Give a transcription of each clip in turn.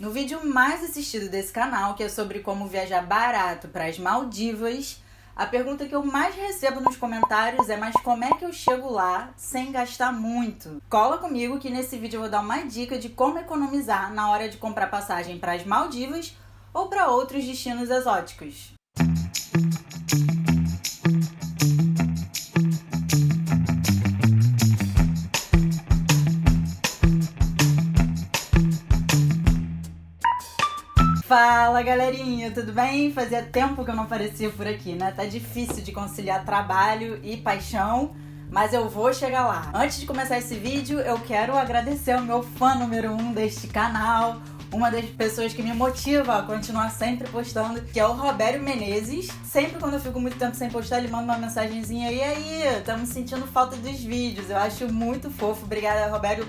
No vídeo mais assistido desse canal, que é sobre como viajar barato para as Maldivas, a pergunta que eu mais recebo nos comentários é: mas como é que eu chego lá sem gastar muito? Cola comigo que nesse vídeo eu vou dar uma dica de como economizar na hora de comprar passagem para as Maldivas ou para outros destinos exóticos. Fala galerinha, tudo bem? Fazia tempo que eu não aparecia por aqui, né? Tá difícil de conciliar trabalho e paixão, mas eu vou chegar lá. Antes de começar esse vídeo, eu quero agradecer ao meu fã número 1 deste canal, uma das pessoas que me motiva a continuar sempre postando, que é o Robério Menezes. Sempre quando eu fico muito tempo sem postar, ele manda uma mensagenzinha: e aí, estamos sentindo falta dos vídeos. Eu acho muito fofo. Obrigada, Robério.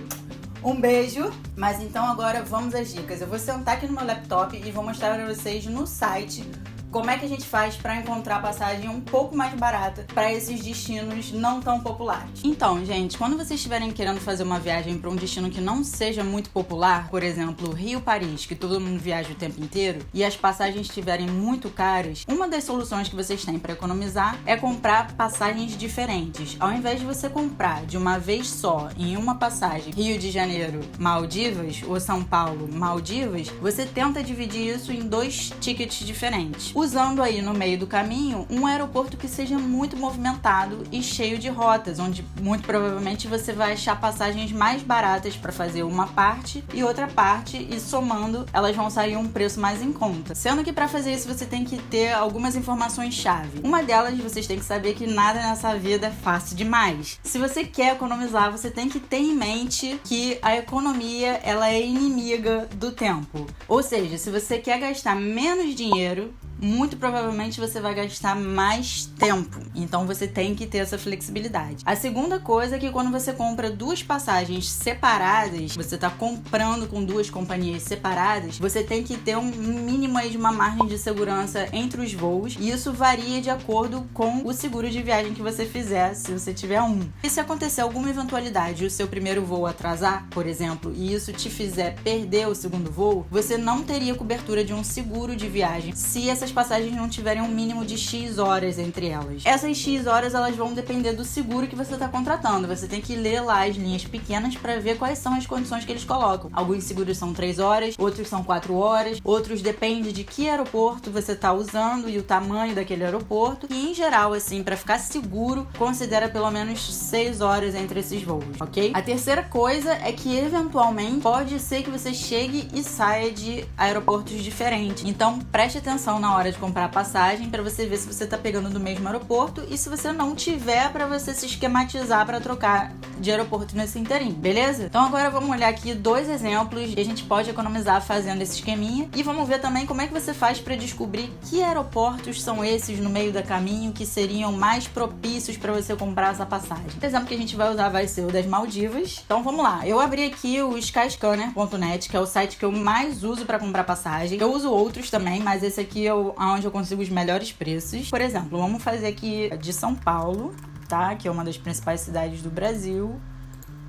Um beijo. Mas então agora vamos às dicas. Eu vou sentar aqui no meu laptop e vou mostrar para vocês no site como é que a gente faz para encontrar passagem um pouco mais barata para esses destinos não tão populares. Então, gente, quando vocês estiverem querendo fazer uma viagem para um destino que não seja muito popular, por exemplo, Rio-Paris, que todo mundo viaja o tempo inteiro, e as passagens estiverem muito caras, uma das soluções que vocês têm para economizar é comprar passagens diferentes. Ao invés de você comprar de uma vez só em uma passagem Rio de Janeiro, Maldivas, ou São Paulo, Maldivas, você tenta dividir isso em 2 tickets diferentes, usando aí no meio do caminho um aeroporto que seja muito movimentado e cheio de rotas, onde muito provavelmente você vai achar passagens mais baratas para fazer uma parte e outra parte, e somando elas vão sair um preço mais em conta. Sendo que para fazer isso você tem que ter algumas informações-chave. Uma delas, vocês têm que saber que nada nessa vida é fácil demais. Se você quer economizar, você tem que ter em mente que a economia ela é inimiga do tempo. Ou seja, se você quer gastar menos dinheiro, muito provavelmente você vai gastar mais tempo. Então você tem que ter essa flexibilidade. A segunda coisa é que quando você compra 2 passagens separadas, você está comprando com 2 companhias separadas, você tem que ter um mínimo aí de uma margem de segurança entre os voos, e isso varia de acordo com o seguro de viagem que você fizer, se você tiver um. E se acontecer alguma eventualidade e o seu primeiro voo atrasar, por exemplo, e isso te fizer perder o segundo voo, você não teria cobertura de um seguro de viagem se essas passagens não tiverem um mínimo de X horas entre elas. Essas X horas elas vão depender do seguro que você está contratando. Você tem que ler lá as linhas pequenas para ver quais são as condições que eles colocam. Alguns seguros são 3 horas, outros são 4 horas, outros depende de que aeroporto você está usando e o tamanho daquele aeroporto. E em geral, assim, para ficar seguro, considera pelo menos 6 horas entre esses voos, ok? A terceira coisa é que eventualmente pode ser que você chegue e saia de aeroportos diferentes. Então preste atenção na hora de comprar a passagem para você ver se você tá pegando do mesmo aeroporto, e se você não tiver, para você se esquematizar para trocar de aeroporto nesse inteirinho, beleza? Então agora vamos olhar aqui 2 exemplos que a gente pode economizar fazendo esse esqueminha, e vamos ver também como é que você faz para descobrir que aeroportos são esses no meio do caminho que seriam mais propícios para você comprar essa passagem. O exemplo que a gente vai usar vai ser o das Maldivas. Então vamos lá, eu abri aqui o skyscanner.net, que é o site que eu mais uso para comprar passagem. Eu uso outros também, mas esse aqui é onde eu consigo os melhores preços. Por exemplo, vamos fazer aqui de São Paulo, tá? Que é uma das principais cidades do Brasil,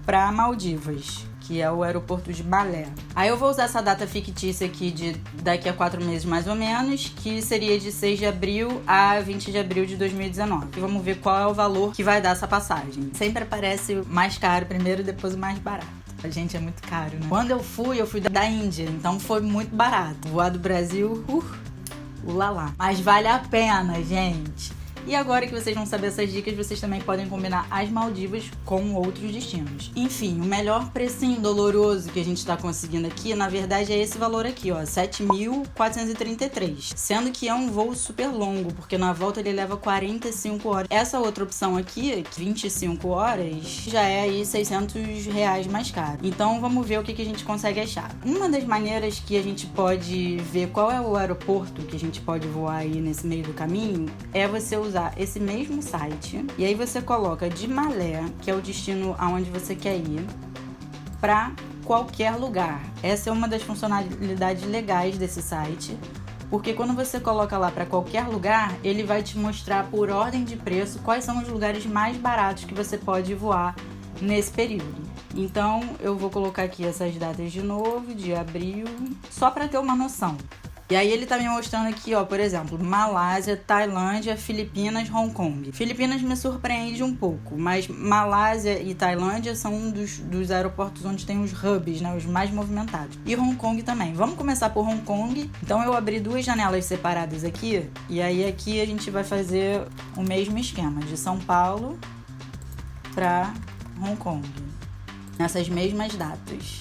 para Maldivas, que é o aeroporto de Balé. Aí eu vou usar essa data fictícia aqui de daqui a 4 meses mais ou menos, que seria de 6 de abril a 20 de abril de 2019. E vamos ver qual é o valor que vai dar essa passagem. Sempre aparece o mais caro primeiro, depois o mais barato. A gente, é muito caro, né? Quando eu fui da Índia, então foi muito barato. Voar do Brasil, ulalá. Mas vale a pena, gente. E agora que vocês vão saber essas dicas, vocês também podem combinar as Maldivas com outros destinos. Enfim, o melhor precinho doloroso que a gente tá conseguindo aqui, na verdade, é esse valor aqui, ó, 7.433. Sendo que é um voo super longo, porque na volta ele leva 45 horas. Essa outra opção aqui, 25 horas, já é aí R$600 mais caro. Então vamos ver o que a gente consegue achar. Uma das maneiras que a gente pode ver qual é o aeroporto que a gente pode voar aí nesse meio do caminho é você usar esse mesmo site, e aí você coloca de Malé, que é o destino aonde você quer ir, para qualquer lugar. Essa é uma das funcionalidades legais desse site, porque quando você coloca lá para qualquer lugar, ele vai te mostrar por ordem de preço quais são os lugares mais baratos que você pode voar nesse período. Então eu vou colocar aqui essas datas de novo, de abril, só para ter uma noção. E aí ele tá me mostrando aqui, ó, por exemplo, Malásia, Tailândia, Filipinas, Hong Kong. Filipinas me surpreende um pouco, mas Malásia e Tailândia são um dos aeroportos onde tem os hubs, né, os mais movimentados. E Hong Kong também. Vamos começar por Hong Kong. Então eu abri duas janelas separadas aqui, e aí aqui a gente vai fazer o mesmo esquema, de São Paulo para Hong Kong, nessas mesmas datas.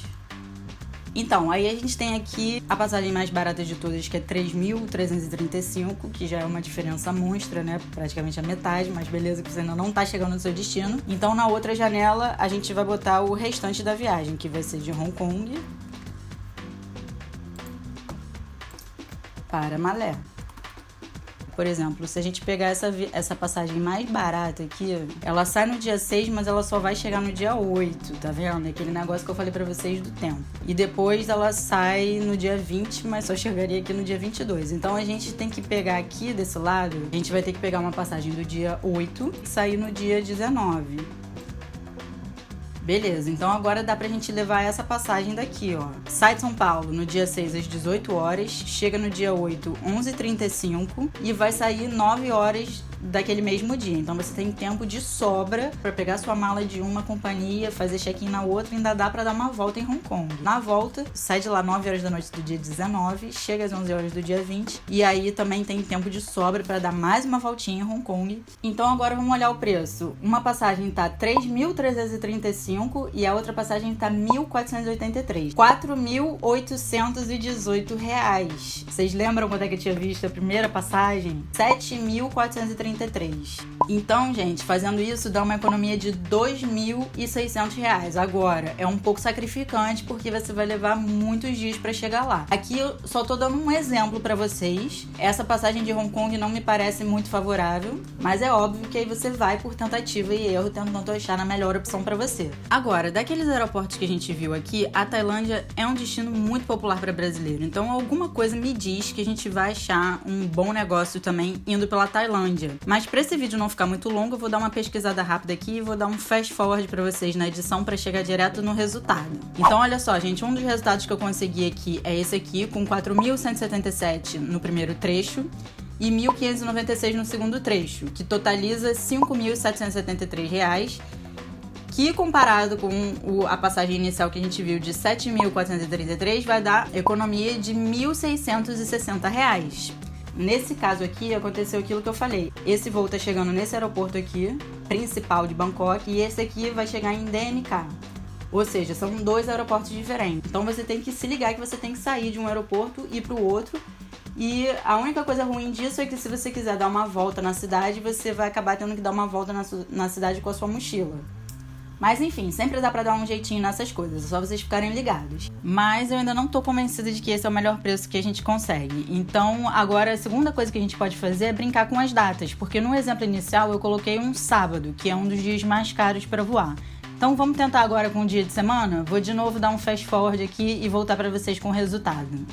Então, aí a gente tem aqui a passagem mais barata de todas, que é 3.335, que já é uma diferença monstra, né? Praticamente a metade, mas beleza que você ainda não tá chegando no seu destino. Então, na outra janela, a gente vai botar o restante da viagem, que vai ser de Hong Kong para Malé. Por exemplo, se a gente pegar essa passagem mais barata aqui, ela sai no dia 6, mas ela só vai chegar no dia 8, tá vendo? É aquele negócio que eu falei pra vocês do tempo. E depois ela sai no dia 20, mas só chegaria aqui no dia 22. Então a gente tem que pegar aqui desse lado, a gente vai ter que pegar uma passagem do dia 8 e sair no dia 19. Beleza, então agora dá pra gente levar essa passagem daqui, ó. Sai de São Paulo no dia 6 às 18 horas, chega no dia 8, 11h35 e vai sair 9 horas daquele mesmo dia. Então você tem tempo de sobra pra pegar sua mala de uma companhia, fazer check-in na outra e ainda dá pra dar uma volta em Hong Kong. Na volta, sai de lá 9 horas da noite do dia 19, chega às 11 horas do dia 20 e aí também tem tempo de sobra pra dar mais uma voltinha em Hong Kong. Então agora vamos olhar o preço. Uma passagem tá 3.335 e a outra passagem tá 1.483. 4.818 reais. Vocês lembram quando é que eu tinha visto a primeira passagem? 7.433. Então, gente, fazendo isso dá uma economia de 2.600 reais. Agora, é um pouco sacrificante porque você vai levar muitos dias pra chegar lá. Aqui eu só tô dando um exemplo pra vocês. Essa passagem de Hong Kong não me parece muito favorável, mas é óbvio que aí você vai por tentativa e erro, tentando achar a melhor opção pra você. Agora, daqueles aeroportos que a gente viu aqui, a Tailândia é um destino muito popular para brasileiro. Então, alguma coisa me diz que a gente vai achar um bom negócio também indo pela Tailândia. Mas para esse vídeo não ficar muito longo, eu vou dar uma pesquisada rápida aqui e vou dar um fast forward para vocês na edição para chegar direto no resultado. Então, olha só, gente, um dos resultados que eu consegui aqui é esse aqui, com 4.177 no primeiro trecho e 1.596 no segundo trecho, que totaliza R$ 5.773 reais, que comparado com a passagem inicial que a gente viu de 7.433 vai dar economia de R$ 1.660 reais. Nesse caso aqui aconteceu aquilo que eu falei. Esse voo tá chegando nesse aeroporto aqui, principal de Bangkok, e esse aqui vai chegar em DMK. Ou seja, são dois aeroportos diferentes. Então você tem que se ligar que você tem que sair de um aeroporto e ir pro outro. E a única coisa ruim disso é que se você quiser dar uma volta na cidade, você vai acabar tendo que dar uma volta na cidade com a sua mochila. Mas enfim, sempre dá pra dar um jeitinho nessas coisas, é só vocês ficarem ligados. Mas eu ainda não tô convencida de que esse é o melhor preço que a gente consegue. Então, agora a segunda coisa que a gente pode fazer é brincar com as datas, porque no exemplo inicial eu coloquei um sábado, que é um dos dias mais caros pra voar. Então vamos tentar agora com o dia de semana? Vou de novo dar um fast forward aqui e voltar pra vocês com o resultado.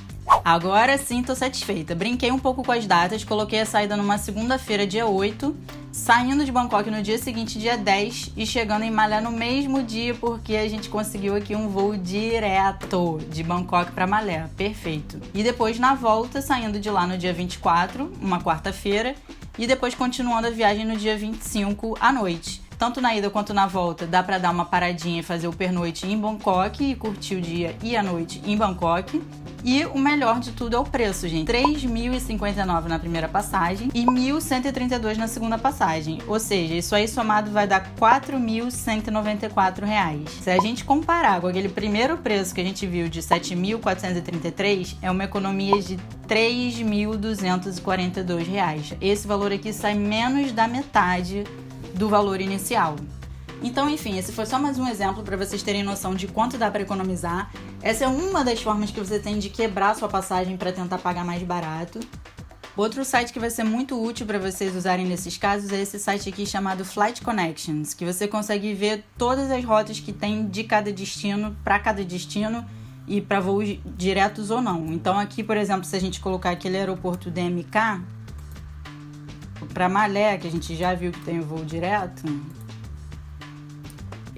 Agora sim tô satisfeita. Brinquei um pouco com as datas, coloquei a saída numa segunda-feira, dia 8, saindo de Bangkok no dia seguinte, dia 10, e chegando em Malé no mesmo dia, porque a gente conseguiu aqui um voo direto de Bangkok para Malé. Perfeito. E depois, na volta, saindo de lá no dia 24, uma quarta-feira, e depois continuando a viagem no dia 25 à noite. Tanto na ida quanto na volta, dá pra dar uma paradinha e fazer o pernoite em Bangkok e curtir o dia e a noite em Bangkok. E o melhor de tudo é o preço, gente. R$ 3.059 na primeira passagem e R$ 1.132 na segunda passagem. Ou seja, isso aí somado vai dar R$ 4.194. Se a gente comparar com aquele primeiro preço que a gente viu de R$ 7.433, é uma economia de R$ 3.242. Esse valor aqui sai menos da metade do valor inicial. Então, enfim, esse foi só mais um exemplo para vocês terem noção de quanto dá para economizar. Essa é uma das formas que você tem de quebrar sua passagem para tentar pagar mais barato. Outro site que vai ser muito útil para vocês usarem nesses casos é esse site aqui chamado Flight Connections, que você consegue ver todas as rotas que tem de cada destino para cada destino e para voos diretos ou não. Então aqui, por exemplo, se a gente colocar aquele aeroporto DMK para Malé, que a gente já viu que tem o voo direto,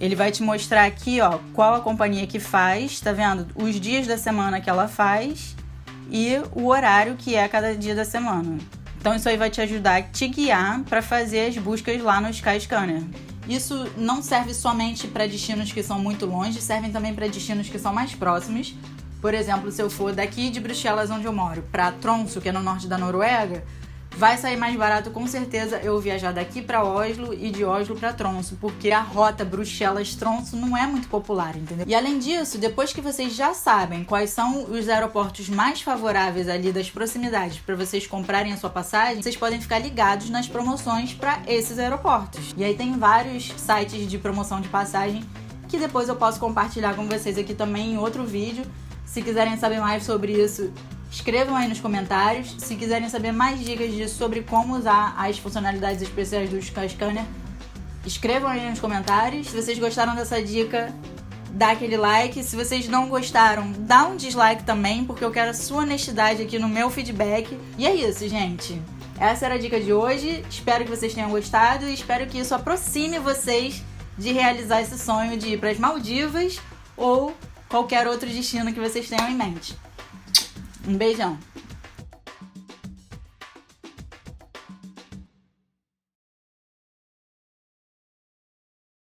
Ele vai te mostrar aqui, ó, qual a companhia que faz, tá vendo? Os dias da semana que ela faz e o horário que é cada dia da semana. Então isso aí vai te ajudar a te guiar para fazer as buscas lá no Skyscanner. Isso não serve somente para destinos que são muito longe, servem também para destinos que são mais próximos. Por exemplo, se eu for daqui de Bruxelas, onde eu moro, para Tromsø, que é no norte da Noruega, vai sair mais barato com certeza eu viajar daqui para Oslo e de Oslo para Tromsø, porque a rota Bruxelas-Tromsø não é muito popular, entendeu? E além disso, depois que vocês já sabem quais são os aeroportos mais favoráveis ali das proximidades para vocês comprarem a sua passagem, vocês podem ficar ligados nas promoções para esses aeroportos. E aí tem vários sites de promoção de passagem que depois eu posso compartilhar com vocês aqui também em outro vídeo. Se quiserem saber mais sobre isso, escrevam aí nos comentários. Se quiserem saber mais dicas sobre como usar as funcionalidades especiais do Skyscanner, escrevam aí nos comentários. Se vocês gostaram dessa dica, dá aquele like. Se vocês não gostaram, dá um dislike também, porque eu quero a sua honestidade aqui no meu feedback. E é isso, gente. Essa era a dica de hoje. Espero que vocês tenham gostado e espero que isso aproxime vocês de realizar esse sonho de ir para as Maldivas ou qualquer outro destino que vocês tenham em mente. Um beijão!